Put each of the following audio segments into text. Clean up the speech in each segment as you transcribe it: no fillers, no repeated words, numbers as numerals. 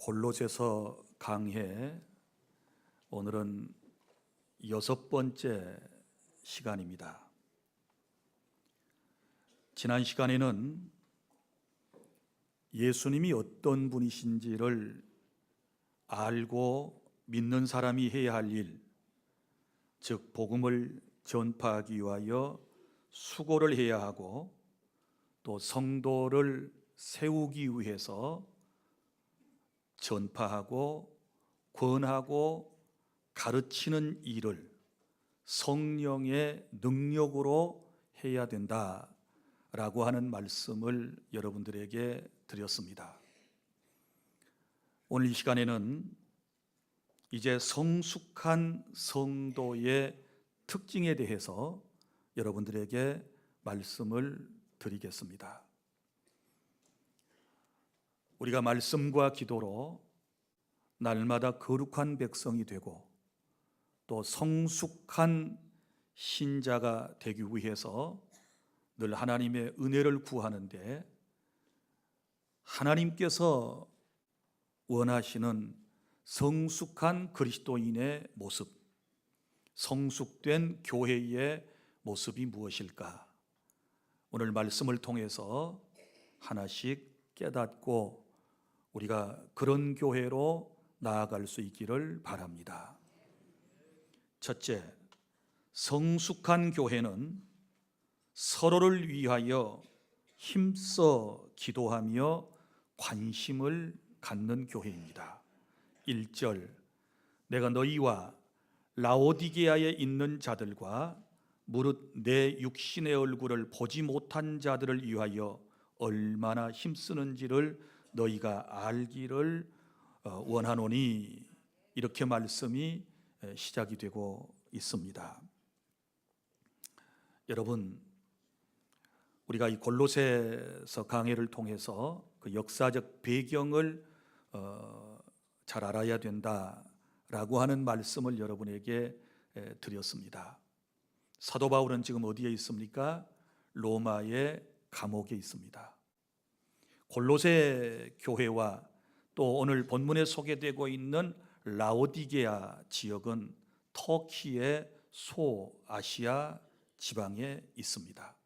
골로새서 강해, 오늘은 6번째 시간입니다. 지난 시간에는 예수님이 어떤 분이신지를 알고 믿는 사람이 해야 할 일, 즉 복음을 전파하기 위하여 수고를 해야 하고 또 성도를 세우기 위해서 전파하고 권하고 가르치는 일을 성령의 능력으로 해야 된다라고 하는 말씀을 여러분들에게 드렸습니다. 오늘 이 시간에는 이제 성숙한 성도의 특징에 대해서 여러분들에게 말씀을 드리겠습니다. 우리가 말씀과 기도로 날마다 거룩한 백성이 되고 또 성숙한 신자가 되기 위해서 늘 하나님의 은혜를 구하는데, 하나님께서 원하시는 성숙한 그리스도인의 모습, 성숙된 교회의 모습이 무엇일까? 오늘 말씀을 통해서 하나씩 깨닫고 우리가 그런 교회로 나아갈 수 있기를 바랍니다. 첫째, 성숙한 교회는 서로를 위하여 힘써 기도하며 관심을 갖는 교회입니다. 1절, 내가 너희와 라오디게아에 있는 자들과 무릇 내 육신의 얼굴을 보지 못한 자들을 위하여 얼마나 힘쓰는지를 너희가 알기를 원하노니, 이렇게 말씀이 시작이 되고 있습니다. 여러분, 우리가 이 골로새서 강해를 통해서 그 역사적 배경을 잘 알아야 된다라고 하는 말씀을 여러분에게 드렸습니다. 사도 바울은 지금 어디에 있습니까? 로마의 감옥에 있습니다. 골로새 교회와 또 오늘 본문에 소개되고 있는 라오디게아 지역은 터키의 소아시아 지방에 있습니다.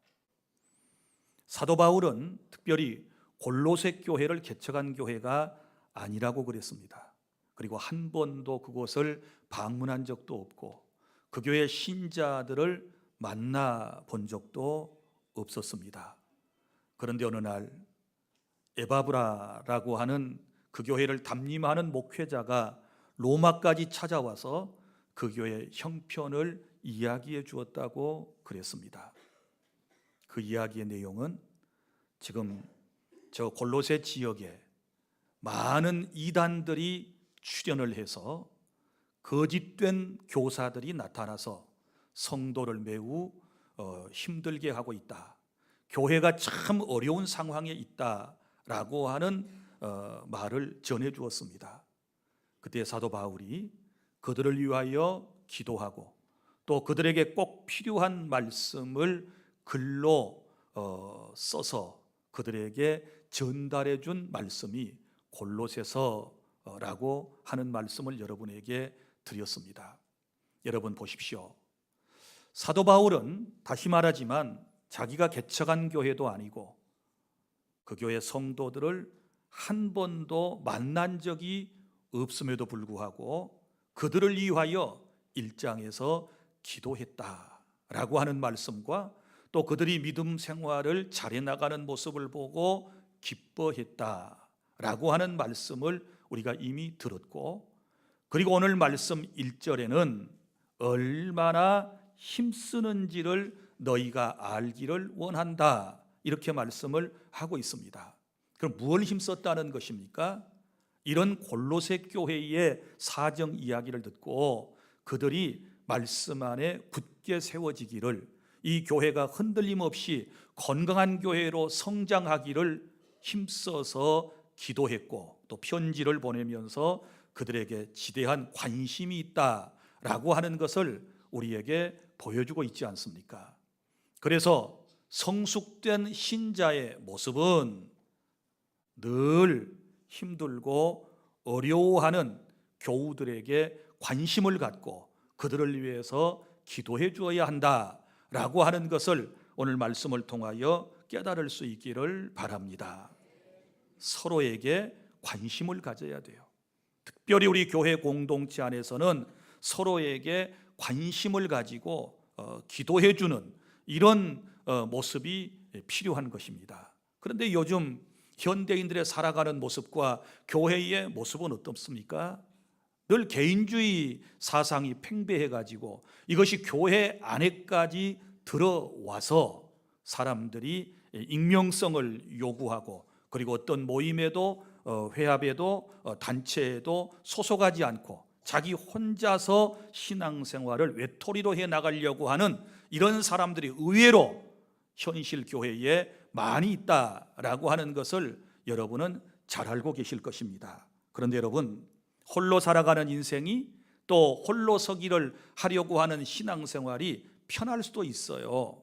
사도 바울은 특별히 골로새 교회를 개척한 교회가 아니라고 그랬습니다. 그리고 한 번도 그곳을 방문한 적도 없고 그 교회 신자들을 만나본 적도 없었습니다. 그런데 어느 날 에바브라라고 하는 그 교회를 담임하는 목회자가 로마까지 찾아와서 그 교회의 형편을 이야기해 주었다고 그랬습니다. 그 이야기의 내용은 지금 저 골로새 지역에 많은 이단들이 출현을 해서 거짓된 교사들이 나타나서 성도를 매우 힘들게 하고 있다, 교회가 참 어려운 상황에 있다라고 하는 말을 전해 주었습니다. 그때 사도 바울이 그들을 위하여 기도하고 또 그들에게 꼭 필요한 말씀을 글로 써서 그들에게 전달해 준 말씀이 골로새서라고 하는 말씀을 여러분에게 드렸습니다. 여러분 보십시오. 사도 바울은 다시 말하지만 자기가 개척한 교회도 아니고 그 교회 성도들을 한 번도 만난 적이 없음에도 불구하고 그들을 위하여 1장에서 기도했다라고 하는 말씀과 또 그들이 믿음 생활을 잘해 나가는 모습을 보고 기뻐했다라고 하는 말씀을 우리가 이미 들었고, 그리고 오늘 말씀 1절에는 얼마나 힘쓰는지를 너희가 알기를 원한다, 이렇게 말씀을 하고 있습니다. 그럼 무엇을 힘썼다는 것입니까? 이런 골로새 교회의 사정 이야기를 듣고 그들이 말씀 안에 굳게 세워지기를, 이 교회가 흔들림 없이 건강한 교회로 성장하기를 힘써서 기도했고 또 편지를 보내면서 그들에게 지대한 관심이 있다라고 하는 것을 우리에게 보여주고 있지 않습니까? 그래서 성숙된 신자의 모습은 늘 힘들고 어려워하는 교우들에게 관심을 갖고 그들을 위해서 기도해 주어야 한다라고 하는 것을 오늘 말씀을 통하여 깨달을 수 있기를 바랍니다. 서로에게 관심을 가져야 돼요. 특별히 우리 교회 공동체 안에서는 서로에게 관심을 가지고 기도해 주는 이런 모습이 필요한 것입니다. 그런데 요즘 현대인들의 살아가는 모습과 교회의 모습은 어떻습니까? 늘 개인주의 사상이 팽배해 가지고 이것이 교회 안에까지 들어와서 사람들이 익명성을 요구하고 그리고 어떤 모임에도 회합에도 단체에도 소속하지 않고 자기 혼자서 신앙생활을 외톨이로 해 나가려고 하는 이런 사람들이 의외로 현실 교회에 많이 있다라고 하는 것을 여러분은 잘 알고 계실 것입니다. 그런데 여러분, 홀로 살아가는 인생이 또 홀로 서기를 하려고 하는 신앙생활이 편할 수도 있어요.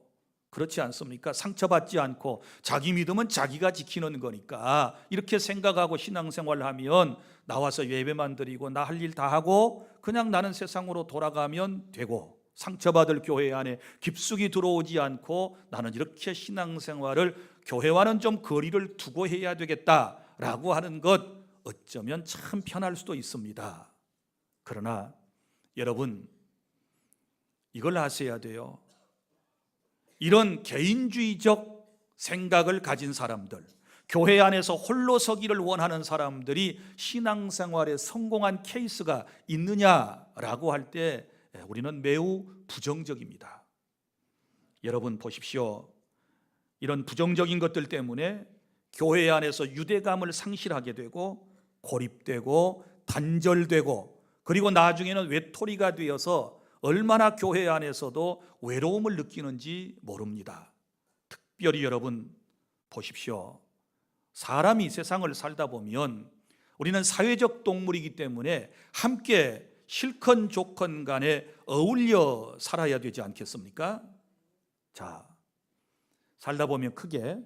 그렇지 않습니까? 상처받지 않고 자기 믿음은 자기가 지키는 거니까 이렇게 생각하고 신앙생활을 하면 나와서 예배만 드리고 나 할 일 다 하고 그냥 나는 세상으로 돌아가면 되고, 상처받을 교회 안에 깊숙이 들어오지 않고 나는 이렇게 신앙생활을 교회와는 좀 거리를 두고 해야 되겠다라고 하는 것, 어쩌면 참 편할 수도 있습니다. 그러나 여러분, 이걸 아셔야 돼요. 이런 개인주의적 생각을 가진 사람들, 교회 안에서 홀로 서기를 원하는 사람들이 신앙생활에 성공한 케이스가 있느냐라고 할 때 우리는 매우 부정적입니다. 여러분 보십시오. 이런 부정적인 것들 때문에 교회 안에서 유대감을 상실하게 되고 고립되고 단절되고 그리고 나중에는 외톨이가 되어서 얼마나 교회 안에서도 외로움을 느끼는지 모릅니다. 특별히 여러분 보십시오. 사람이 세상을 살다 보면 우리는 사회적 동물이기 때문에 함께 실컷 좋건 간에 어울려 살아야 되지 않겠습니까? 자, 살다 보면 크게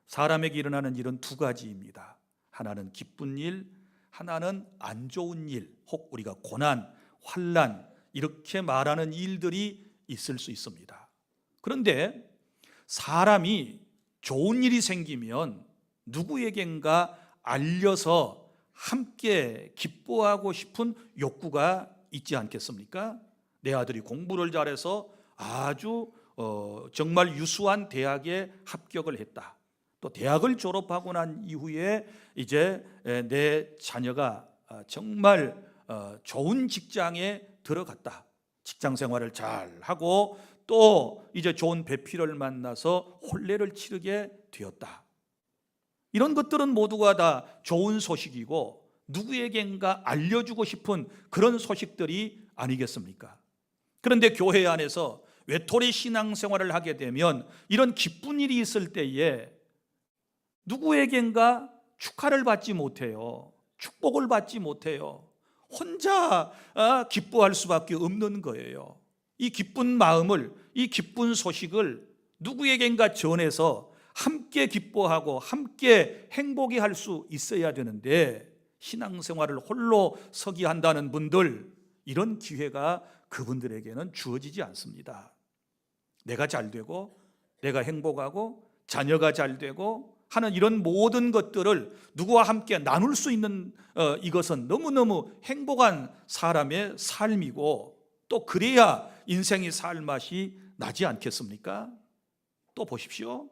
사람에게 일어나는 일은 두 가지입니다. 하나는 기쁜 일, 하나는 안 좋은 일, 혹 우리가 고난, 환난 이렇게 말하는 일들이 있을 수 있습니다. 그런데 사람이 좋은 일이 생기면 누구에겐가 알려서 함께 기뻐하고 싶은 욕구가 있지 않겠습니까? 내 아들이 공부를 잘해서 아주 정말 유수한 대학에 합격을 했다. 또 대학을 졸업하고 난 이후에 이제 내 자녀가 정말 좋은 직장에 들어갔다. 직장 생활을 잘 하고 또 이제 좋은 배필을 만나서 혼례를 치르게 되었다. 이런 것들은 모두가 다 좋은 소식이고 누구에겐가 알려주고 싶은 그런 소식들이 아니겠습니까? 그런데 교회 안에서 외톨이 신앙생활을 하게 되면 이런 기쁜 일이 있을 때에 누구에겐가 축하를 받지 못해요. 축복을 받지 못해요. 혼자 기뻐할 수밖에 없는 거예요. 이 기쁜 마음을, 이 기쁜 소식을 누구에겐가 전해서 함께 기뻐하고 함께 행복해 할 수 있어야 되는데 신앙생활을 홀로 서기 한다는 분들, 이런 기회가 그분들에게는 주어지지 않습니다. 내가 잘 되고 내가 행복하고 자녀가 잘 되고 하는 이런 모든 것들을 누구와 함께 나눌 수 있는 이것은 너무너무 행복한 사람의 삶이고 또 그래야 인생이 살 맛이 나지 않겠습니까? 또 보십시오.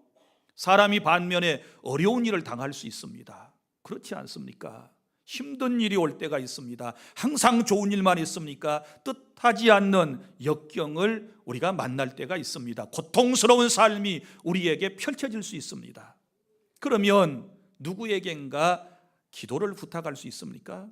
사람이 반면에 어려운 일을 당할 수 있습니다. 그렇지 않습니까? 힘든 일이 올 때가 있습니다. 항상 좋은 일만 있습니까? 뜻하지 않는 역경을 우리가 만날 때가 있습니다. 고통스러운 삶이 우리에게 펼쳐질 수 있습니다. 그러면 누구에겐가 기도를 부탁할 수 있습니까?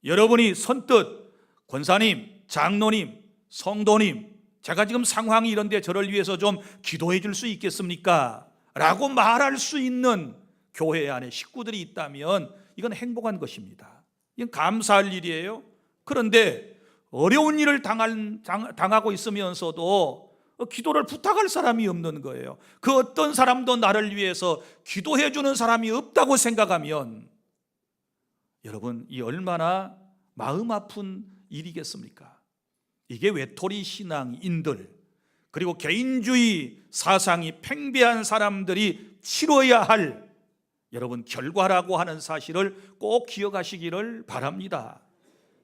여러분이 선뜻 권사님, 장로님, 성도님, 제가 지금 상황이 이런데 저를 위해서 좀 기도해 줄 수 있겠습니까? 라고 말할 수 있는 교회 안에 식구들이 있다면 이건 행복한 것입니다. 이건 감사할 일이에요. 그런데 어려운 일을 당하고 있으면서도 기도를 부탁할 사람이 없는 거예요. 그 어떤 사람도 나를 위해서 기도해 주는 사람이 없다고 생각하면 여러분, 이 얼마나 마음 아픈 일이겠습니까? 이게 외톨이 신앙인들, 그리고 개인주의 사상이 팽배한 사람들이 치러야 할 여러분 결과라고 하는 사실을 꼭 기억하시기를 바랍니다.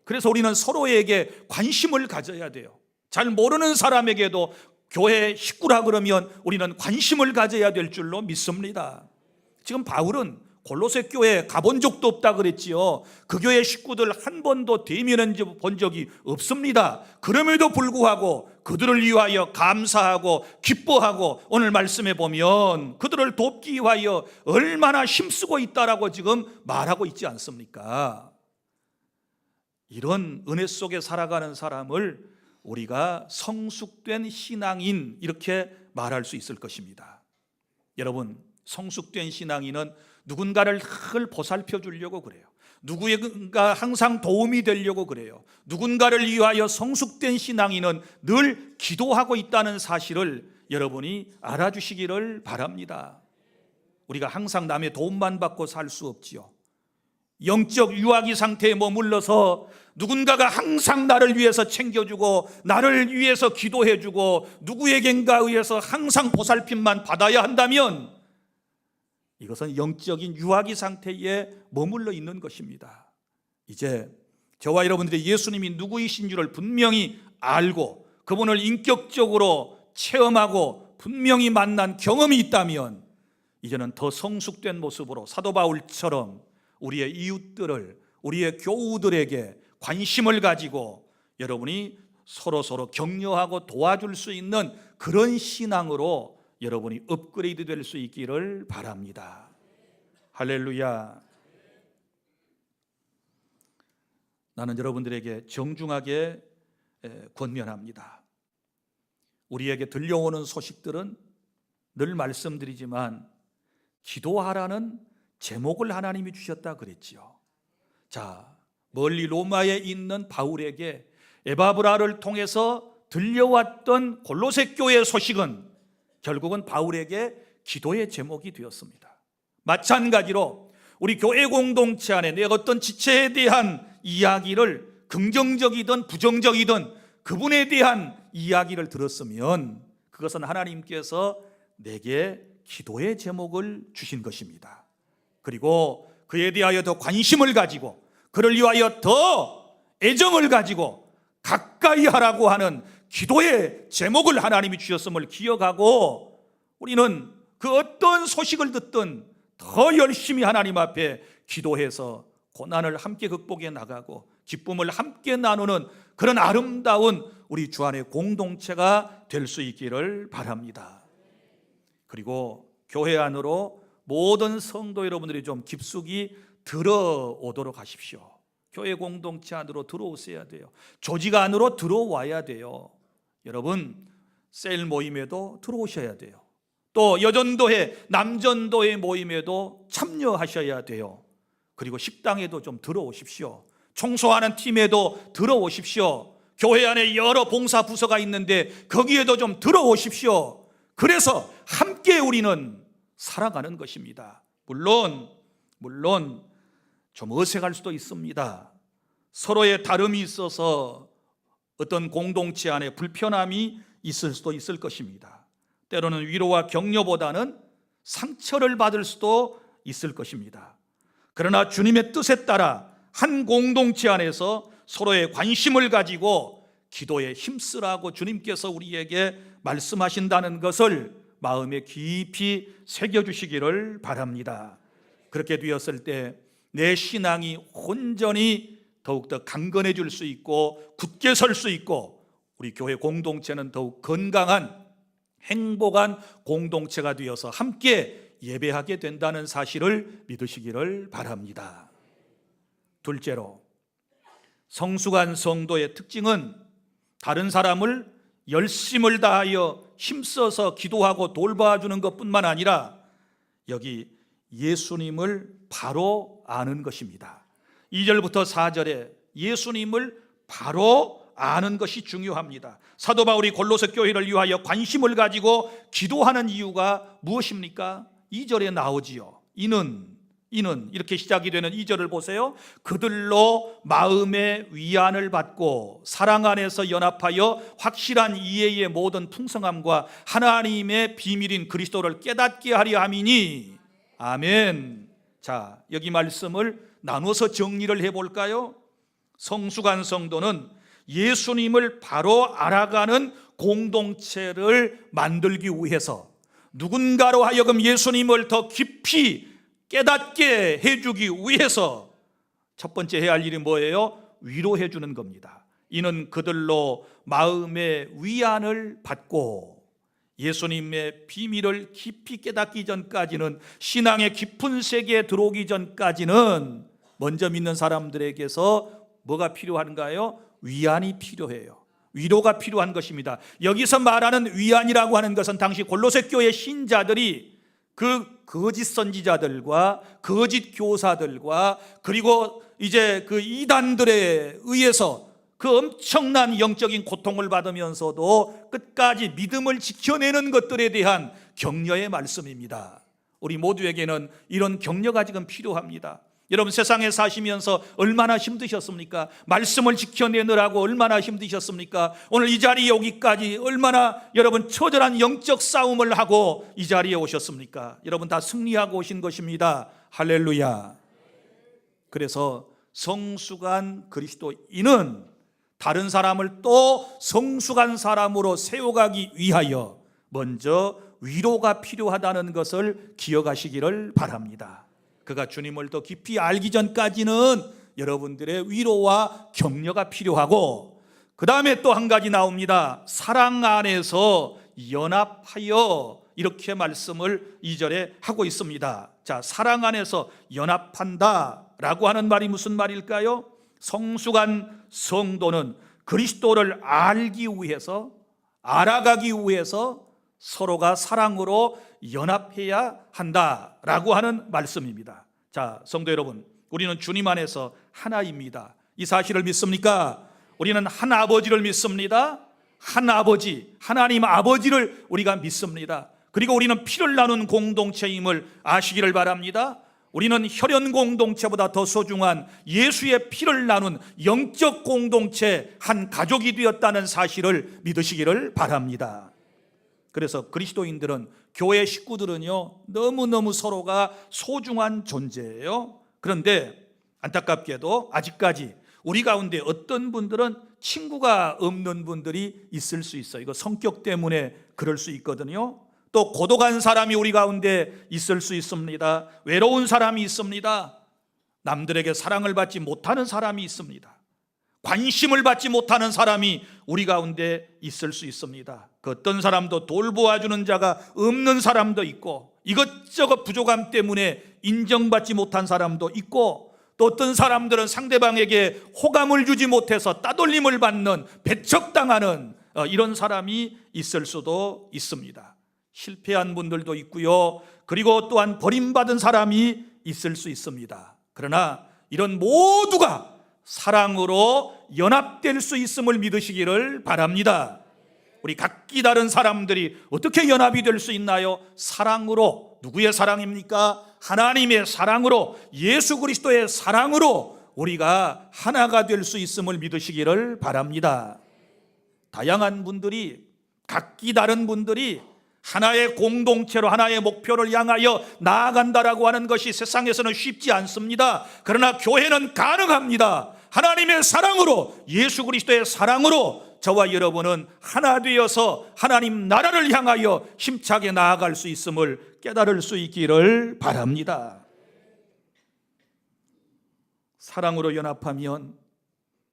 그래서 우리는 서로에게 관심을 가져야 돼요. 잘 모르는 사람에게도 교회 식구라 그러면 우리는 관심을 가져야 될 줄로 믿습니다. 지금 바울은 골로새 교회에 가본 적도 없다 그랬지요. 그 교회 식구들 한 번도 대면한 본 적이 없습니다. 그럼에도 불구하고 그들을 위하여 감사하고 기뻐하고 오늘 말씀해 보면 그들을 돕기 위하여 얼마나 힘쓰고 있다라고 지금 말하고 있지 않습니까? 이런 은혜 속에 살아가는 사람을 우리가 성숙된 신앙인 이렇게 말할 수 있을 것입니다. 여러분, 성숙된 신앙인은 누군가를 늘 보살펴 주려고 그래요. 누구에게 항상 도움이 되려고 그래요. 누군가를 위하여 성숙된 신앙인은 늘 기도하고 있다는 사실을 여러분이 알아주시기를 바랍니다. 우리가 항상 남의 도움만 받고 살 수 없지요. 영적 유아기 상태에 머물러서 누군가가 항상 나를 위해서 챙겨주고 나를 위해서 기도해주고 누구에겐가 의해서 항상 보살핌만 받아야 한다면 이것은 영적인 유아기 상태에 머물러 있는 것입니다. 이제 저와 여러분들이 예수님이 누구이신 줄을 분명히 알고 그분을 인격적으로 체험하고 분명히 만난 경험이 있다면 이제는 더 성숙된 모습으로 사도 바울처럼 우리의 이웃들을, 우리의 교우들에게 관심을 가지고 여러분이 서로 격려하고 도와줄 수 있는 그런 신앙으로 여러분이 업그레이드 될 수 있기를 바랍니다. 할렐루야. 나는 여러분들에게 정중하게 권면합니다. 우리에게 들려오는 소식들은 늘 말씀드리지만 기도하라는 제목을 하나님이 주셨다 그랬지요. 자, 멀리 로마에 있는 바울에게 에바브라를 통해서 들려왔던 골로새 교회의 소식은 결국은 바울에게 기도의 제목이 되었습니다. 마찬가지로 우리 교회 공동체 안에 내 어떤 지체에 대한 이야기를 긍정적이든 부정적이든 그분에 대한 이야기를 들었으면 그것은 하나님께서 내게 기도의 제목을 주신 것입니다. 그리고 그에 대하여 더 관심을 가지고 그를 위하여 더 애정을 가지고 가까이 하라고 하는 기도의 제목을 하나님이 주셨음을 기억하고 우리는 그 어떤 소식을 듣든 더 열심히 하나님 앞에 기도해서 고난을 함께 극복해 나가고 기쁨을 함께 나누는 그런 아름다운 우리 주 안의 공동체가 될 수 있기를 바랍니다. 그리고 교회 안으로 모든 성도 여러분들이 좀 깊숙이 들어오도록 하십시오. 교회 공동체 안으로 들어오셔야 돼요. 조직 안으로 들어와야 돼요. 여러분, 셀 모임에도 들어오셔야 돼요. 또 여전도회, 남전도회 모임에도 참여하셔야 돼요. 그리고 식당에도 좀 들어오십시오. 청소하는 팀에도 들어오십시오. 교회 안에 여러 봉사 부서가 있는데 거기에도 좀 들어오십시오. 그래서 함께 우리는 살아가는 것입니다. 물론 좀 어색할 수도 있습니다. 서로의 다름이 있어서 어떤 공동체 안에 불편함이 있을 수도 있을 것입니다. 때로는 위로와 격려보다는 상처를 받을 수도 있을 것입니다. 그러나 주님의 뜻에 따라 한 공동체 안에서 서로의 관심을 가지고 기도에 힘쓰라고 주님께서 우리에게 말씀하신다는 것을 마음에 깊이 새겨주시기를 바랍니다. 그렇게 되었을 때 내 신앙이 온전히 더욱더 강건해질 수 있고 굳게 설 수 있고 우리 교회 공동체는 더욱 건강한 행복한 공동체가 되어서 함께 예배하게 된다는 사실을 믿으시기를 바랍니다. 둘째로, 성숙한 성도의 특징은 다른 사람을 열심을 다하여 힘써서 기도하고 돌봐주는 것뿐만 아니라 여기 예수님을 바로 아는 것입니다. 2절부터 4절에 예수님을 바로 아는 것이 중요합니다. 사도 바울이 골로새 교회를 위하여 관심을 가지고 기도하는 이유가 무엇입니까? 2절에 나오지요. 이는 이는 이렇게 시작이 되는 2절을 보세요. 그들로 마음의 위안을 받고 사랑 안에서 연합하여 확실한 이해의 모든 풍성함과 하나님의 비밀인 그리스도를 깨닫게 하려 함이니. 아멘. 자, 여기 말씀을 나눠서 정리를 해볼까요? 성숙한 성도는 예수님을 바로 알아가는 공동체를 만들기 위해서, 누군가로 하여금 예수님을 더 깊이 깨닫게 해주기 위해서 첫 번째 해야 할 일이 뭐예요? 위로해 주는 겁니다. 이는 그들로 마음의 위안을 받고, 예수님의 비밀을 깊이 깨닫기 전까지는, 신앙의 깊은 세계에 들어오기 전까지는 먼저 믿는 사람들에게서 뭐가 필요한가요? 위안이 필요해요. 위로가 필요한 것입니다. 여기서 말하는 위안이라고 하는 것은 당시 골로새 교회 신자들이 그 거짓 선지자들과 거짓 교사들과 그리고 이제 그 이단들에 의해서 그 엄청난 영적인 고통을 받으면서도 끝까지 믿음을 지켜내는 것들에 대한 격려의 말씀입니다. 우리 모두에게는 이런 격려가 지금 필요합니다. 여러분, 세상에 사시면서 얼마나 힘드셨습니까? 말씀을 지켜내느라고 얼마나 힘드셨습니까? 오늘 이 자리에 오기까지 얼마나 여러분 처절한 영적 싸움을 하고 이 자리에 오셨습니까? 여러분 다 승리하고 오신 것입니다. 할렐루야. 그래서 성숙한 그리스도인은 다른 사람을 또 성숙한 사람으로 세워가기 위하여 먼저 위로가 필요하다는 것을 기억하시기를 바랍니다. 그가 주님을 더 깊이 알기 전까지는 여러분들의 위로와 격려가 필요하고, 그 다음에 또 한 가지 나옵니다. 사랑 안에서 연합하여, 이렇게 말씀을 2절에 하고 있습니다. 자, 사랑 안에서 연합한다 라고 하는 말이 무슨 말일까요? 성숙한 성도는 그리스도를 알기 위해서, 알아가기 위해서 서로가 사랑으로 연합해야 한다라고 하는 말씀입니다. 자, 성도 여러분, 우리는 주님 안에서 하나입니다. 이 사실을 믿습니까? 우리는 한 아버지를 믿습니다. 한 아버지, 하나님 아버지를 우리가 믿습니다. 그리고 우리는 피를 나눈 공동체임을 아시기를 바랍니다. 우리는 혈연 공동체보다 더 소중한 예수의 피를 나눈 영적 공동체, 한 가족이 되었다는 사실을 믿으시기를 바랍니다. 그래서 그리스도인들은, 교회 식구들은요, 너무너무 서로가 소중한 존재예요. 그런데 안타깝게도 아직까지 우리 가운데 어떤 분들은 친구가 없는 분들이 있을 수 있어요. 이거 성격 때문에 그럴 수 있거든요. 또 고독한 사람이 우리 가운데 있을 수 있습니다. 외로운 사람이 있습니다. 남들에게 사랑을 받지 못하는 사람이 있습니다. 관심을 받지 못하는 사람이 우리 가운데 있을 수 있습니다. 그 어떤 사람도 돌보아주는 자가 없는 사람도 있고, 이것저것 부족함 때문에 인정받지 못한 사람도 있고, 또 어떤 사람들은 상대방에게 호감을 주지 못해서 따돌림을 받는, 배척당하는 이런 사람이 있을 수도 있습니다. 실패한 분들도 있고요, 그리고 또한 버림받은 사람이 있을 수 있습니다. 그러나 이런 모두가 사랑으로 연합될 수 있음을 믿으시기를 바랍니다. 우리 각기 다른 사람들이 어떻게 연합이 될 수 있나요? 사랑으로. 누구의 사랑입니까? 하나님의 사랑으로, 예수 그리스도의 사랑으로 우리가 하나가 될 수 있음을 믿으시기를 바랍니다. 다양한 분들이, 각기 다른 분들이 하나의 공동체로 하나의 목표를 향하여 나아간다라고 하는 것이 세상에서는 쉽지 않습니다. 그러나 교회는 가능합니다. 하나님의 사랑으로, 예수 그리스도의 사랑으로 저와 여러분은 하나 되어서 하나님 나라를 향하여 힘차게 나아갈 수 있음을 깨달을 수 있기를 바랍니다. 사랑으로 연합하면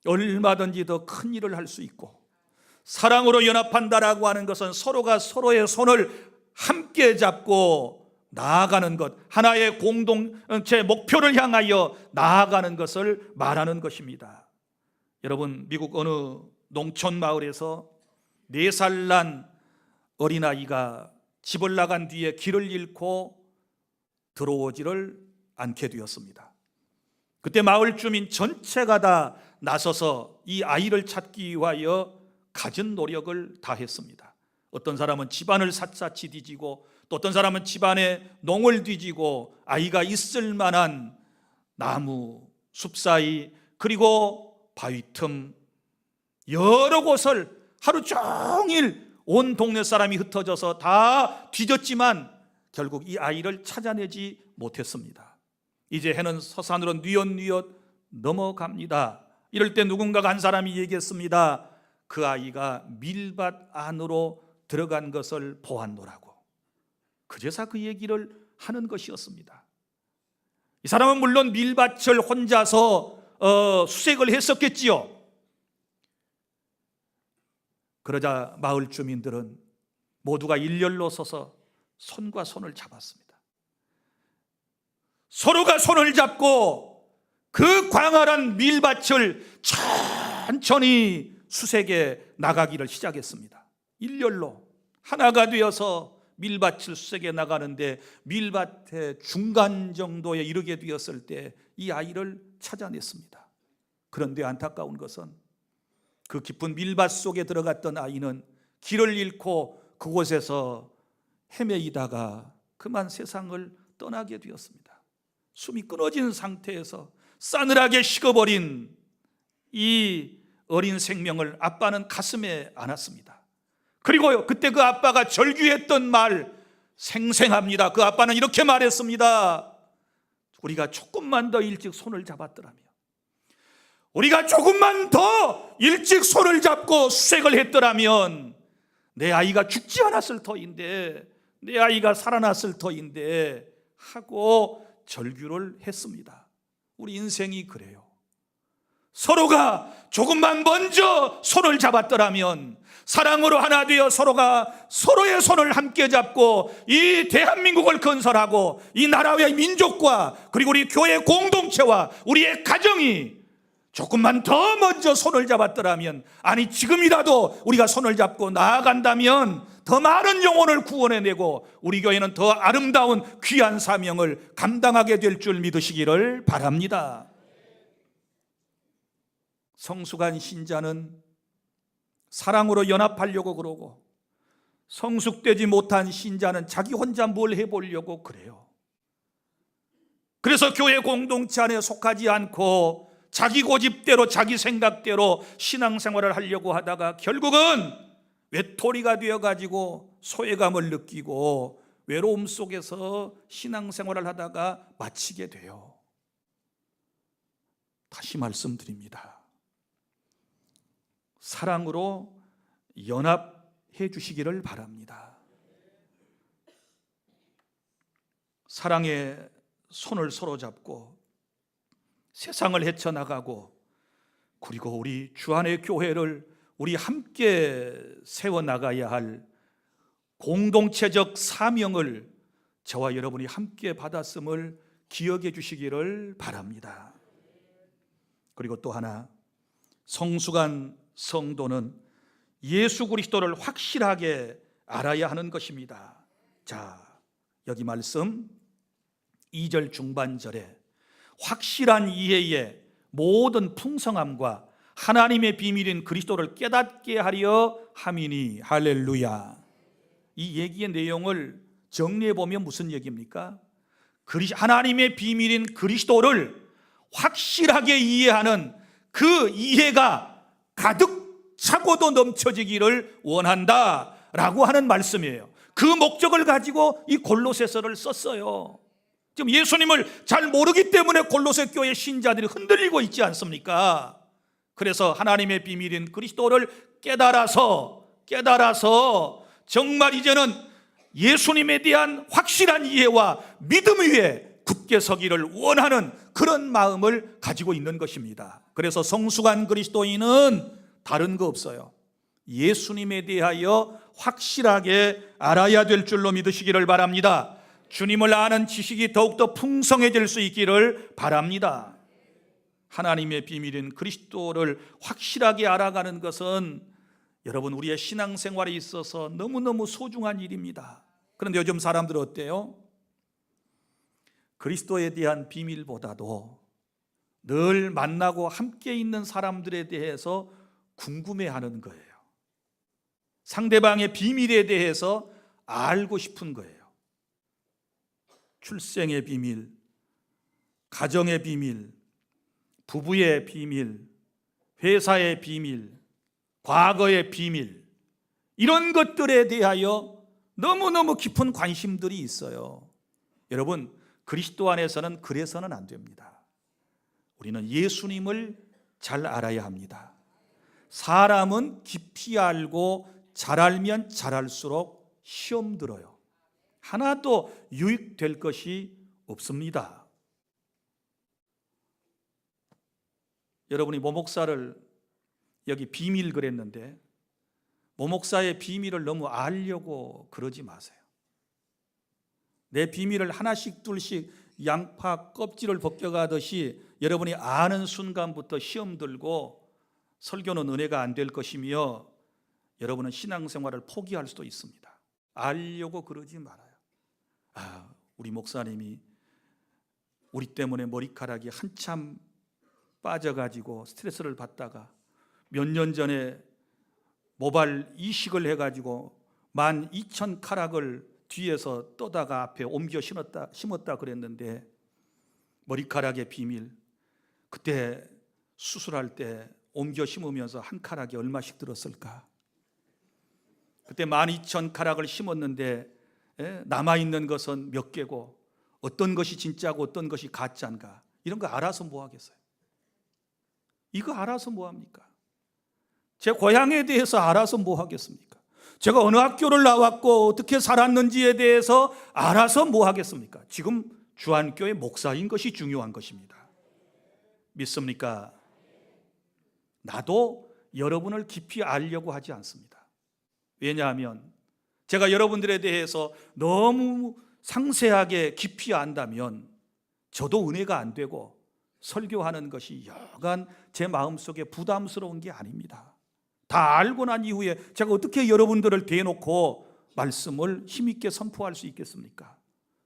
얼마든지 더 큰 일을 할 수 있고, 사랑으로 연합한다라고 하는 것은 서로가 서로의 손을 함께 잡고 나아가는 것, 하나의 공동체 목표를 향하여 나아가는 것을 말하는 것입니다. 여러분, 미국 어느 농촌 마을에서 4살 난 어린아이가 집을 나간 뒤에 길을 잃고 들어오지를 않게 되었습니다. 그때 마을 주민 전체가 다 나서서 이 아이를 찾기 위하여 갖은 노력을 다했습니다. 어떤 사람은 집안을 샅샅이 뒤지고, 또 어떤 사람은 집안에 농을 뒤지고 아이가 있을 만한 나무, 숲 사이, 그리고 바위 틈 여러 곳을 하루 종일 온 동네 사람이 흩어져서 다 뒤졌지만 결국 이 아이를 찾아내지 못했습니다. 이제 해는 서산으로 뉘엿뉘엿 넘어갑니다. 이럴 때 누군가가 한 사람이 얘기했습니다. 그 아이가 밀밭 안으로 들어간 것을 보았노라고. 그제서 그 얘기를 하는 것이었습니다. 이 사람은 물론 밀밭을 혼자서 수색을 했었겠지요. 그러자 마을 주민들은 모두가 일렬로 서서 손과 손을 잡았습니다. 서로가 손을 잡고 그 광활한 밀밭을 천천히 수색에 나가기를 시작했습니다. 일렬로 하나가 되어서 밀밭을 수색에 나가는데 밀밭의 중간 정도에 이르게 되었을 때 이 아이를 찾아냈습니다. 그런데 안타까운 것은 그 깊은 밀밭 속에 들어갔던 아이는 길을 잃고 그곳에서 헤매이다가 그만 세상을 떠나게 되었습니다. 숨이 끊어진 상태에서 싸늘하게 식어버린 이 어린 생명을 아빠는 가슴에 안았습니다. 그리고 그때 그 아빠가 절규했던 말 생생합니다. 그 아빠는 이렇게 말했습니다. 우리가 조금만 더 일찍 손을 잡았더라면, 우리가 조금만 더 일찍 손을 잡고 수색을 했더라면 내 아이가 죽지 않았을 터인데, 내 아이가 살아났을 터인데 하고 절규를 했습니다. 우리 인생이 그래요. 서로가 조금만 먼저 손을 잡았더라면, 사랑으로 하나 되어 서로가 서로의 손을 함께 잡고 이 대한민국을 건설하고 이 나라의 민족과 그리고 우리 교회 공동체와 우리의 가정이 조금만 더 먼저 손을 잡았더라면, 아니 지금이라도 우리가 손을 잡고 나아간다면 더 많은 영혼을 구원해내고 우리 교회는 더 아름다운 귀한 사명을 감당하게 될 줄 믿으시기를 바랍니다. 성숙한 신자는 사랑으로 연합하려고 그러고, 성숙되지 못한 신자는 자기 혼자 뭘 해보려고 그래요. 그래서 교회 공동체 안에 속하지 않고 자기 고집대로 자기 생각대로 신앙생활을 하려고 하다가 결국은 외톨이가 되어가지고 소외감을 느끼고 외로움 속에서 신앙생활을 하다가 마치게 돼요. 다시 말씀드립니다. 사랑으로 연합해 주시기를 바랍니다. 사랑의 손을 서로 잡고 세상을 헤쳐나가고, 그리고 우리 주안의 교회를 우리 함께 세워나가야 할 공동체적 사명을 저와 여러분이 함께 받았음을 기억해 주시기를 바랍니다. 그리고 또 하나, 성숙한 성도는 예수 그리스도를 확실하게 알아야 하는 것입니다. 자, 여기 말씀 2절 중반절에 확실한 이해의 모든 풍성함과 하나님의 비밀인 그리스도를 깨닫게 하려 함이니, 할렐루야. 이 얘기의 내용을 정리해 보면 무슨 얘기입니까? 하나님의 비밀인 그리스도를 확실하게 이해하는 그 이해가 가득 차고도 넘쳐지기를 원한다라고 하는 말씀이에요. 그 목적을 가지고 이 골로새서를 썼어요. 지금 예수님을 잘 모르기 때문에 골로새 교회 신자들이 흔들리고 있지 않습니까? 그래서 하나님의 비밀인 그리스도를 깨달아서 정말 이제는 예수님에 대한 확실한 이해와 믿음 위에 굳게 서기를 원하는 그런 마음을 가지고 있는 것입니다. 그래서 성숙한 그리스도인은 다른 거 없어요. 예수님에 대하여 확실하게 알아야 될 줄로 믿으시기를 바랍니다. 주님을 아는 지식이 더욱더 풍성해질 수 있기를 바랍니다. 하나님의 비밀인 그리스도를 확실하게 알아가는 것은 여러분 우리의 신앙생활에 있어서 너무너무 소중한 일입니다. 그런데 요즘 사람들은 어때요? 그리스도에 대한 비밀보다도 늘 만나고 함께 있는 사람들에 대해서 궁금해하는 거예요. 상대방의 비밀에 대해서 알고 싶은 거예요. 출생의 비밀, 가정의 비밀, 부부의 비밀, 회사의 비밀, 과거의 비밀, 이런 것들에 대하여 너무너무 깊은 관심들이 있어요. 여러분, 그리스도 안에서는 그래서는 안 됩니다. 우리는 예수님을 잘 알아야 합니다. 사람은 깊이 알고 잘 알면 잘 알수록 시험 들어요. 하나도 유익될 것이 없습니다. 여러분이 모 목사를 여기 비밀 그랬는데, 모 목사의 비밀을 너무 알려고 그러지 마세요. 내 비밀을 하나씩 둘씩 양파 껍질을 벗겨가듯이 여러분이 아는 순간부터 시험 들고 설교는 은혜가 안 될 것이며 여러분은 신앙생활을 포기할 수도 있습니다. 알려고 그러지 말아요. 우리 목사님이 우리 때문에 머리카락이 한참 빠져가지고 스트레스를 받다가 몇 년 전에 모발 이식을 해가지고 12,000카락을 뒤에서 떠다가 앞에 옮겨 심었다 그랬는데, 머리카락의 비밀, 그때 수술할 때 옮겨 심으면서 한 카락이 얼마씩 들었을까? 그때 12,000카락을 심었는데 남아있는 것은 몇 개고 어떤 것이 진짜고 어떤 것이 가짜인가, 이런 거 알아서 뭐 하겠어요? 이거 알아서 뭐 합니까? 제 고향에 대해서 알아서 뭐 하겠습니까? 제가 어느 학교를 나왔고 어떻게 살았는지에 대해서 알아서 뭐 하겠습니까? 지금 주안교회 목사인 것이 중요한 것입니다. 믿습니까? 나도 여러분을 깊이 알려고 하지 않습니다. 왜냐하면 제가 여러분들에 대해서 너무 상세하게 깊이 안다면 저도 은혜가 안 되고 설교하는 것이 여간 제 마음속에 부담스러운 게 아닙니다. 다 알고 난 이후에 제가 어떻게 여러분들을 대놓고 말씀을 힘있게 선포할 수 있겠습니까?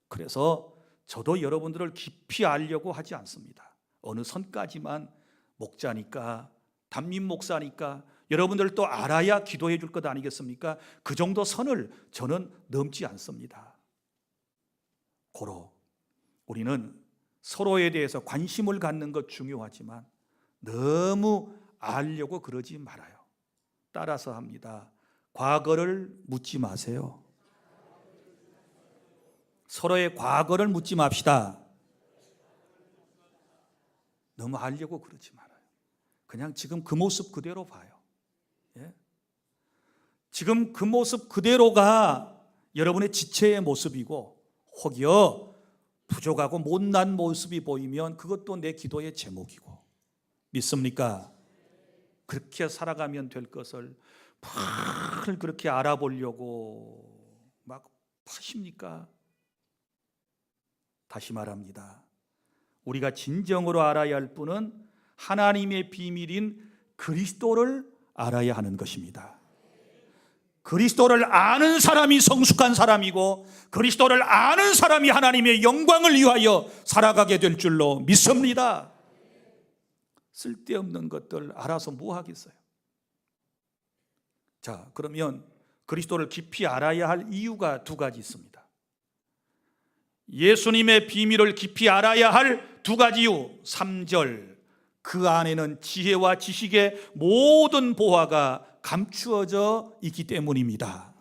그래서 저도 여러분들을 깊이 알려고 하지 않습니다. 어느 선까지만 목자니까, 담임 목사니까 여러분들 또 알아야 기도해 줄 것 아니겠습니까? 그 정도 선을 저는 넘지 않습니다. 고로 우리는 서로에 대해서 관심을 갖는 것 중요하지만 너무 알려고 그러지 말아요. 따라서 합니다. 과거를 묻지 마세요. 서로의 과거를 묻지 맙시다. 너무 알려고 그러지 말아요. 그냥 지금 그 모습 그대로 봐요. 예? 지금 그 모습 그대로가 여러분의 지체의 모습이고, 혹여 부족하고 못난 모습이 보이면 그것도 내 기도의 제목이고, 믿습니까? 그렇게 살아가면 될 것을 막 그렇게 알아보려고 막 하십니까? 다시 말합니다. 우리가 진정으로 알아야 할 분은 하나님의 비밀인 그리스도를 알아야 하는 것입니다. 그리스도를 아는 사람이 성숙한 사람이고, 그리스도를 아는 사람이 하나님의 영광을 위하여 살아가게 될 줄로 믿습니다. 쓸데없는 것들 알아서 뭐 하겠어요? 자, 그러면 그리스도를 깊이 알아야 할 이유가 두 가지 있습니다. 예수님의 비밀을 깊이 알아야 할 두 가지 이유. 3절, 그 안에는 지혜와 지식의 모든 보화가 감추어져 있기 때문입니다.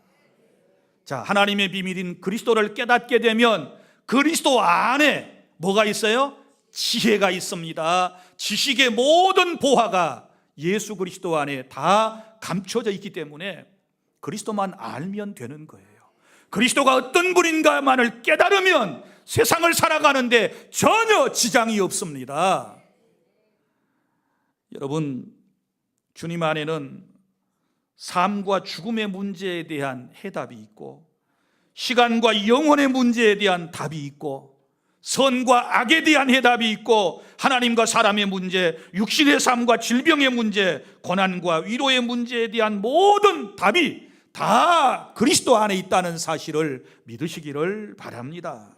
자, 하나님의 비밀인 그리스도를 깨닫게 되면 그리스도 안에 뭐가 있어요? 지혜가 있습니다. 지식의 모든 보화가 예수 그리스도 안에 다 감춰져 있기 때문에 그리스도만 알면 되는 거예요. 그리스도가 어떤 분인가만을 깨달으면 세상을 살아가는데 전혀 지장이 없습니다. 여러분, 주님 안에는 삶과 죽음의 문제에 대한 해답이 있고, 시간과 영혼의 문제에 대한 답이 있고, 선과 악에 대한 해답이 있고, 하나님과 사람의 문제, 육신의 삶과 질병의 문제, 고난과 위로의 문제에 대한 모든 답이 다 그리스도 안에 있다는 사실을 믿으시기를 바랍니다.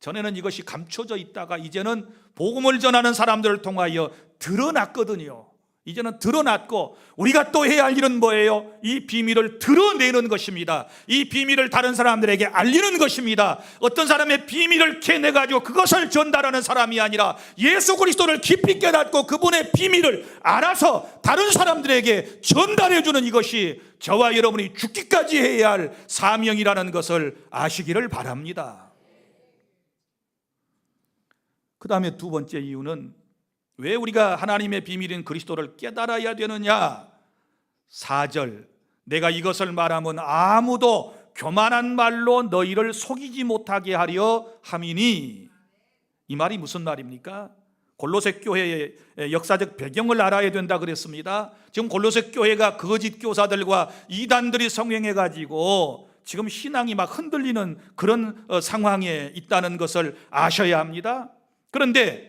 전에는 이것이 감춰져 있다가 이제는 복음을 전하는 사람들을 통하여 드러났거든요. 이제는 드러났고 우리가 또 해야 할 일은 뭐예요? 이 비밀을 드러내는 것입니다. 이 비밀을 다른 사람들에게 알리는 것입니다. 어떤 사람의 비밀을 캐내가지고 그것을 전달하는 사람이 아니라 예수 그리스도를 깊이 깨닫고 그분의 비밀을 알아서 다른 사람들에게 전달해주는 이것이 저와 여러분이 죽기까지 해야 할 사명이라는 것을 아시기를 바랍니다. 그 다음에 두 번째 이유는 왜 우리가 하나님의 비밀인 그리스도를 깨달아야 되느냐? 4절, 내가 이것을 말하면 아무도 교만한 말로 너희를 속이지 못하게 하려 함이니. 이 말이 무슨 말입니까? 골로새 교회의 역사적 배경을 알아야 된다 그랬습니다. 지금 골로새 교회가 거짓 교사들과 이단들이 성행해가지고 지금 신앙이 막 흔들리는 그런 상황에 있다는 것을 아셔야 합니다. 그런데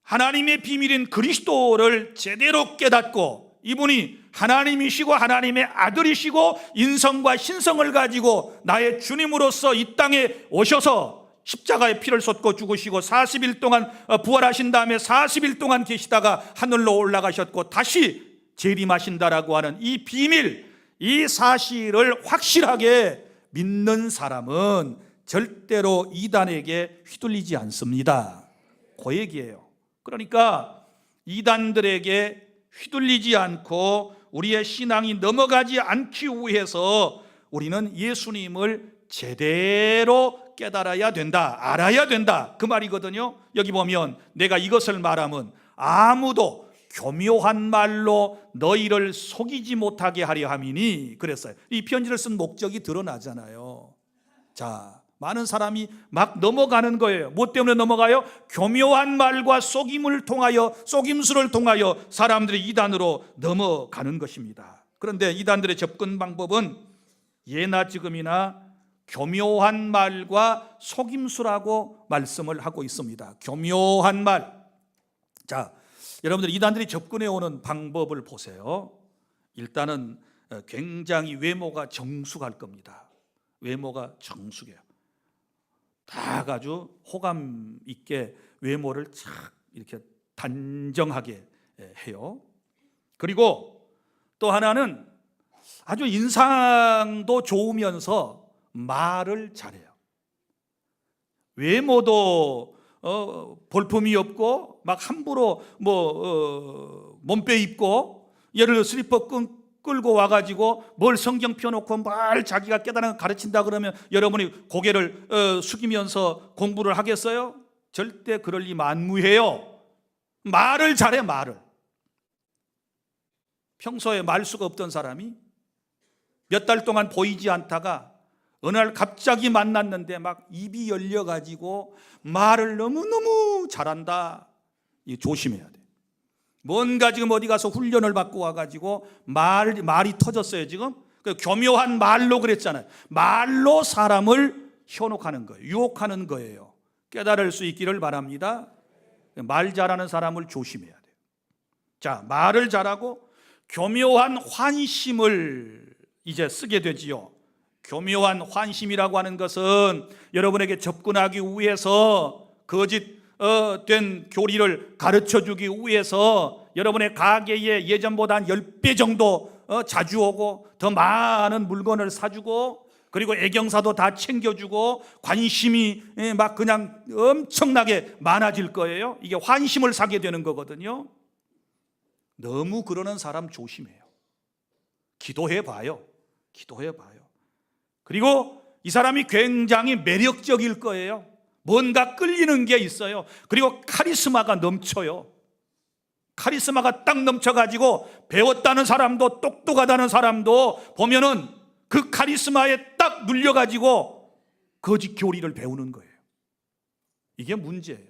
하나님의 비밀인 그리스도를 제대로 깨닫고 이분이 하나님이시고 하나님의 아들이시고 인성과 신성을 가지고 나의 주님으로서 이 땅에 오셔서 십자가의 피를 쏟고 죽으시고 40일 동안 부활하신 다음에 40일 동안 계시다가 하늘로 올라가셨고 다시 재림하신다라고 하는 이 비밀, 이 사실을 확실하게 믿는 사람은 절대로 이단에게 휘둘리지 않습니다. 그 얘기예요. 그러니까 이단들에게 휘둘리지 않고 우리의 신앙이 넘어가지 않기 위해서 우리는 예수님을 제대로 깨달아야 된다, 알아야 된다, 그 말이거든요. 여기 보면 내가 이것을 말하면 아무도 교묘한 말로 너희를 속이지 못하게 하려 함이니 그랬어요. 이 편지를 쓴 목적이 드러나잖아요. 자, 많은 사람이 막 넘어가는 거예요. 뭐 때문에 넘어가요? 교묘한 말과 속임을 통하여, 속임수를 통하여 사람들이 이단으로 넘어가는 것입니다. 그런데 이단들의 접근 방법은 예나 지금이나 교묘한 말과 속임수라고 말씀을 하고 있습니다. 교묘한 말. 자, 여러분들 이단들이 접근해 오는 방법을 보세요. 일단은 굉장히 외모가 정숙할 겁니다. 외모가 정숙해요. 다 아주 호감 있게 외모를 착 이렇게 단정하게 해요. 그리고 또 하나는 아주 인상도 좋으면서 말을 잘해요. 외모도 볼품이 없고 막 함부로 몸빼 입고 예를 들어 슬리퍼 끌고 와가지고 뭘 성경 펴놓고 뭘 자기가 깨달은 걸 가르친다 그러면 여러분이 고개를 숙이면서 공부를 하겠어요? 절대 그럴 리 만무해요. 말을 잘해. 말을. 평소에 말수가 없던 사람이 몇 달 동안 보이지 않다가 어느 날 갑자기 만났는데 막 입이 열려가지고 말을 너무너무 잘한다. 조심해야 돼. 뭔가 지금 어디 가서 훈련을 받고 와가지고 말이 터졌어요. 지금 교묘한 말로 그랬잖아요. 말로 사람을 현혹하는 거예요. 유혹하는 거예요. 깨달을 수 있기를 바랍니다. 말 잘하는 사람을 조심해야 돼요. 자, 말을 잘하고 교묘한 환심을 이제 쓰게 되지요. 교묘한 환심이라고 하는 것은 여러분에게 접근하기 위해서 거짓 된 교리를 가르쳐주기 위해서 여러분의 가게에 예전보다 한 10배 정도 자주 오고 더 많은 물건을 사주고 그리고 애경사도 다 챙겨주고 관심이 막 그냥 엄청나게 많아질 거예요. 이게 환심을 사게 되는 거거든요. 너무 그러는 사람 조심해요. 기도해봐요. 그리고 이 사람이 굉장히 매력적일 거예요. 뭔가 끌리는 게 있어요. 그리고 카리스마가 넘쳐요. 카리스마가 딱 넘쳐가지고 배웠다는 사람도 똑똑하다는 사람도 보면은 그 카리스마에 딱 눌려가지고 거짓 교리를 배우는 거예요. 이게 문제예요.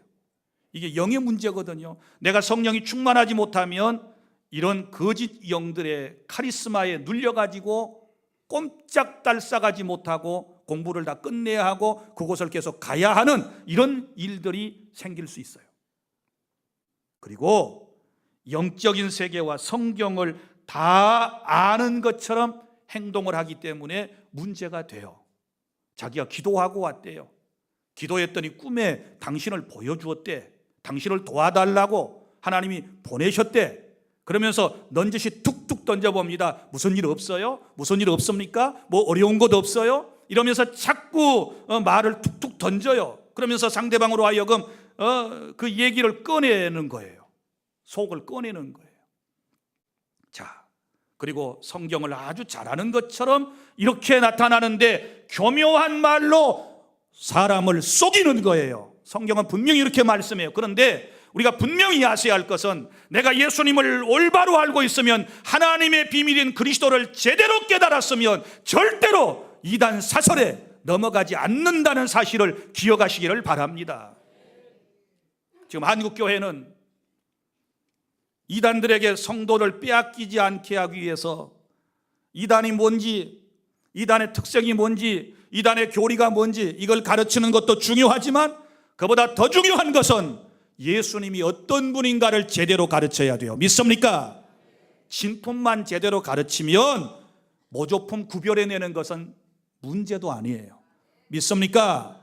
이게 영의 문제거든요. 내가 성령이 충만하지 못하면 이런 거짓 영들의 카리스마에 눌려가지고 꼼짝달싹하지 못하고 공부를 다 끝내야 하고 그곳을 계속 가야 하는 이런 일들이 생길 수 있어요. 그리고 영적인 세계와 성경을 다 아는 것처럼 행동을 하기 때문에 문제가 돼요. 자기가 기도하고 왔대요. 기도했더니 꿈에 당신을 보여주었대. 당신을 도와달라고 하나님이 보내셨대. 그러면서 넌지시 툭툭 던져봅니다. 무슨 일 없어요? 무슨 일 없습니까? 뭐 어려운 것 없어요? 이러면서 자꾸 말을 툭툭 던져요. 그러면서 상대방으로 하여금 그 얘기를 꺼내는 거예요. 속을 꺼내는 거예요. 자, 그리고 성경을 아주 잘하는 것처럼 이렇게 나타나는데 교묘한 말로 사람을 속이는 거예요. 성경은 분명히 이렇게 말씀해요. 그런데 우리가 분명히 아셔야 할 것은 내가 예수님을 올바로 알고 있으면, 하나님의 비밀인 그리스도를 제대로 깨달았으면 절대로 이단 사설에 넘어가지 않는다는 사실을 기억하시기를 바랍니다. 지금 한국교회는 이단들에게 성도를 빼앗기지 않게 하기 위해서 이단이 뭔지, 이단의 특성이 뭔지, 이단의 교리가 뭔지 이걸 가르치는 것도 중요하지만 그보다 더 중요한 것은 예수님이 어떤 분인가를 제대로 가르쳐야 돼요. 믿습니까? 진품만 제대로 가르치면 모조품 구별해내는 것은 문제도 아니에요. 믿습니까?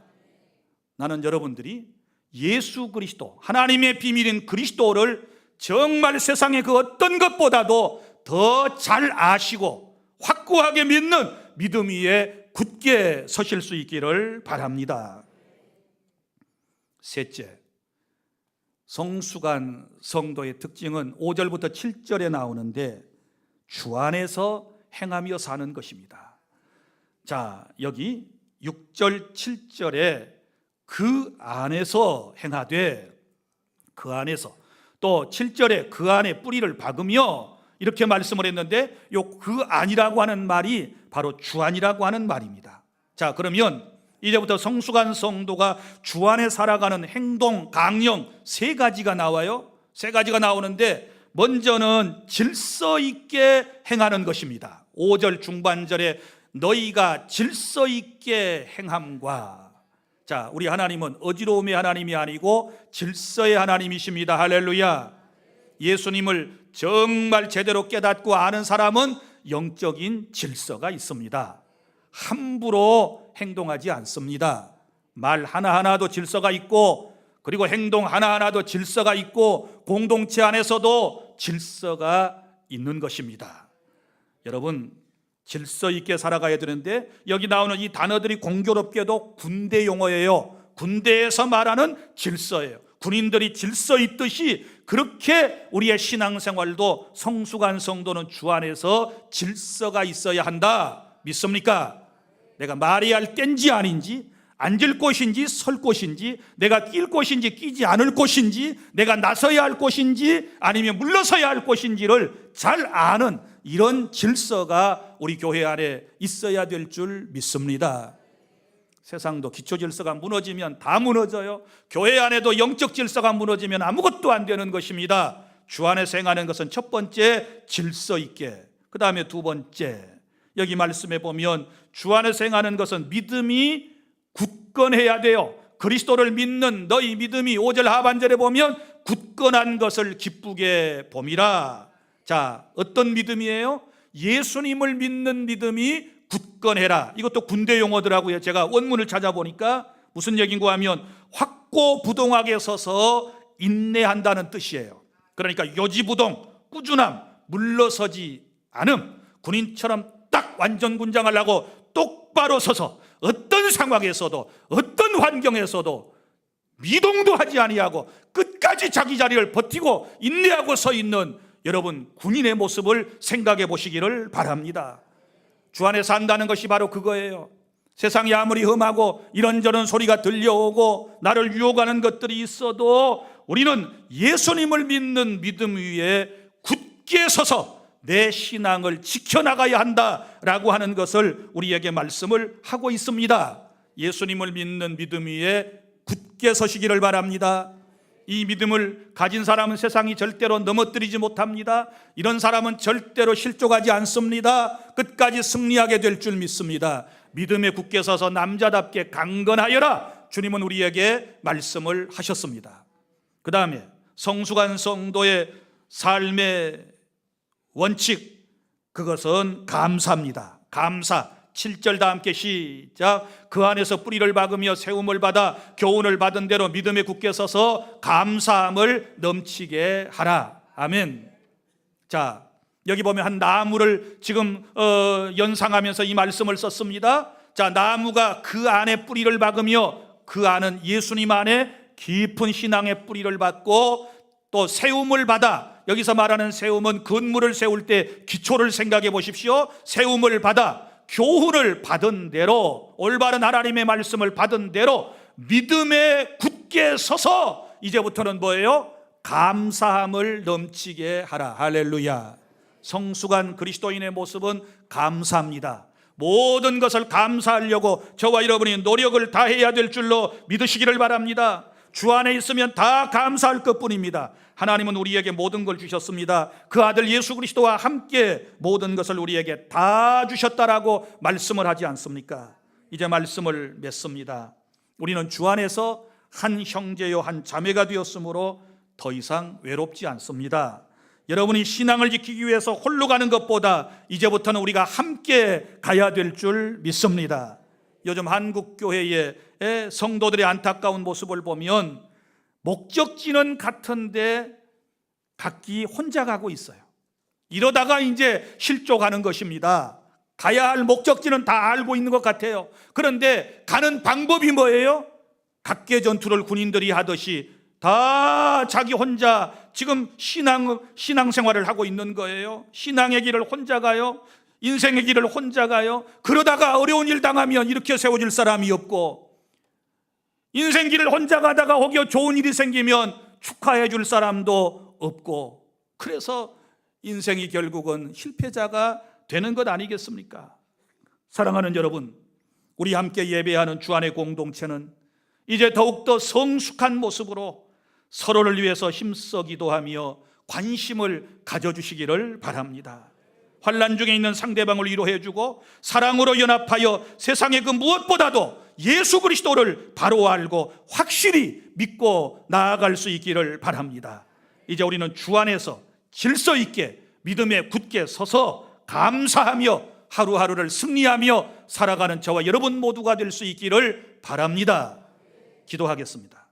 나는 여러분들이 예수 그리스도, 하나님의 비밀인 그리스도를 정말 세상의 그 어떤 것보다도 더 잘 아시고 확고하게 믿는 믿음 위에 굳게 서실 수 있기를 바랍니다. 셋째, 성수간 성도의 특징은 5절부터 7절에 나오는데 주 안에서 행하며 사는 것입니다. 자, 여기 6절 7절에 그 안에서 행하되, 그 안에서, 또 7절에 그 안에 뿌리를 박으며 이렇게 말씀을 했는데 요 그 안이라고 하는 말이 바로 주 안이라고 하는 말입니다. 자, 그러면 이제부터 성숙한 성도가 주 안에 살아가는 행동, 강령 세 가지가 나와요. 세 가지가 나오는데 먼저는 질서 있게 행하는 것입니다. 5절 중반절에 너희가 질서 있게 행함과, 자, 우리 하나님은 어지러움의 하나님이 아니고 질서의 하나님이십니다. 할렐루야. 예수님을 정말 제대로 깨닫고 아는 사람은 영적인 질서가 있습니다. 함부로 행동하지 않습니다. 말 하나하나도 질서가 있고, 그리고 행동 하나하나도 질서가 있고, 공동체 안에서도 질서가 있는 것입니다. 여러분, 질서 있게 살아가야 되는데 여기 나오는 이 단어들이 공교롭게도 군대 용어예요. 군대에서 말하는 질서예요. 군인들이 질서 있듯이 그렇게 우리의 신앙생활도 성숙한 성도는 주 안에서 질서가 있어야 한다. 믿습니까? 내가 말해야 할 때인지 아닌지, 앉을 곳인지 설 곳인지, 내가 낄 곳인지 끼지 않을 곳인지, 내가 나서야 할 곳인지 아니면 물러서야 할 곳인지를 잘 아는 이런 질서가 우리 교회 안에 있어야 될 줄 믿습니다. 세상도 기초 질서가 무너지면 다 무너져요. 교회 안에도 영적 질서가 무너지면 아무것도 안 되는 것입니다. 주 안에서 행하는 것은 첫 번째 질서 있게, 그 다음에 두 번째, 여기 말씀해 보면 주 안에서 행하는 것은 믿음이 굳건해야 돼요. 그리스도를 믿는 너희 믿음이 5절 하반절에 보면 굳건한 것을 기쁘게 봄이라. 자, 어떤 믿음이에요? 예수님을 믿는 믿음이 굳건해라. 이것도 군대 용어더라고요. 제가 원문을 찾아보니까 무슨 얘기인가 하면 확고부동하게 서서 인내한다는 뜻이에요. 그러니까 요지부동, 꾸준함, 물러서지 않음. 군인처럼 딱 완전군장하려고 똑바로 서서 어떤 상황에서도 어떤 환경에서도 미동도 하지 아니하고 끝까지 자기 자리를 버티고 인내하고 서 있는 여러분 군인의 모습을 생각해 보시기를 바랍니다. 주 안에 산다는 것이 바로 그거예요. 세상이 아무리 험하고 이런저런 소리가 들려오고 나를 유혹하는 것들이 있어도 우리는 예수님을 믿는 믿음 위에 굳게 서서 내 신앙을 지켜나가야 한다라고 하는 것을 우리에게 말씀을 하고 있습니다. 예수님을 믿는 믿음 위에 굳게 서시기를 바랍니다. 이 믿음을 가진 사람은 세상이 절대로 넘어뜨리지 못합니다. 이런 사람은 절대로 실족하지 않습니다. 끝까지 승리하게 될 줄 믿습니다. 믿음에 굳게 서서 남자답게 강건하여라, 주님은 우리에게 말씀을 하셨습니다. 그 다음에 성숙한 성도의 삶의 원칙, 그것은 감사입니다. 감사. 7절 다 함께 시작. 그 안에서 뿌리를 박으며 세움을 받아 교훈을 받은 대로 믿음에 굳게 서서 감사함을 넘치게 하라. 아멘. 자, 여기 보면 한 나무를 지금 연상하면서 이 말씀을 썼습니다. 자, 나무가 그 안에 뿌리를 박으며 그 안은 예수님 안에 깊은 신앙의 뿌리를 받고 또 세움을 받아, 여기서 말하는 세움은 건물을 세울 때 기초를 생각해 보십시오. 세움을 받아 교훈을 받은 대로, 올바른 하나님의 말씀을 받은 대로 믿음에 굳게 서서 이제부터는 뭐예요? 감사함을 넘치게 하라. 할렐루야. 성숙한 그리스도인의 모습은 감사합니다. 모든 것을 감사하려고 저와 여러분이 노력을 다해야 될 줄로 믿으시기를 바랍니다. 주 안에 있으면 다 감사할 것뿐입니다. 하나님은 우리에게 모든 걸 주셨습니다. 그 아들 예수 그리스도와 함께 모든 것을 우리에게 다 주셨다라고 말씀을 하지 않습니까? 이제 말씀을 맺습니다. 우리는 주 안에서 한 형제요 한 자매가 되었으므로 더 이상 외롭지 않습니다. 여러분이 신앙을 지키기 위해서 홀로 가는 것보다 이제부터는 우리가 함께 가야 될 줄 믿습니다. 요즘 한국 교회의 성도들의 안타까운 모습을 보면 목적지는 같은데 각기 혼자 가고 있어요. 이러다가 이제 실족하는 것입니다. 가야 할 목적지는 다 알고 있는 것 같아요. 그런데 가는 방법이 뭐예요? 각계 전투를 군인들이 하듯이 다 자기 혼자 지금 신앙생활을 하고 있는 거예요. 신앙의 길을 혼자 가요. 인생의 길을 혼자 가요. 그러다가 어려운 일 당하면 일으켜 세워줄 사람이 없고, 인생 길을 혼자 가다가 혹여 좋은 일이 생기면 축하해 줄 사람도 없고, 그래서 인생이 결국은 실패자가 되는 것 아니겠습니까? 사랑하는 여러분, 우리 함께 예배하는 주 안의 공동체는 이제 더욱더 성숙한 모습으로 서로를 위해서 힘써 기도하며 관심을 가져주시기를 바랍니다. 환난 중에 있는 상대방을 위로해주고 사랑으로 연합하여 세상의 그 무엇보다도 예수 그리스도를 바로 알고 확실히 믿고 나아갈 수 있기를 바랍니다. 이제 우리는 주 안에서 질서 있게 믿음에 굳게 서서 감사하며 하루하루를 승리하며 살아가는 저와 여러분 모두가 될 수 있기를 바랍니다. 기도하겠습니다.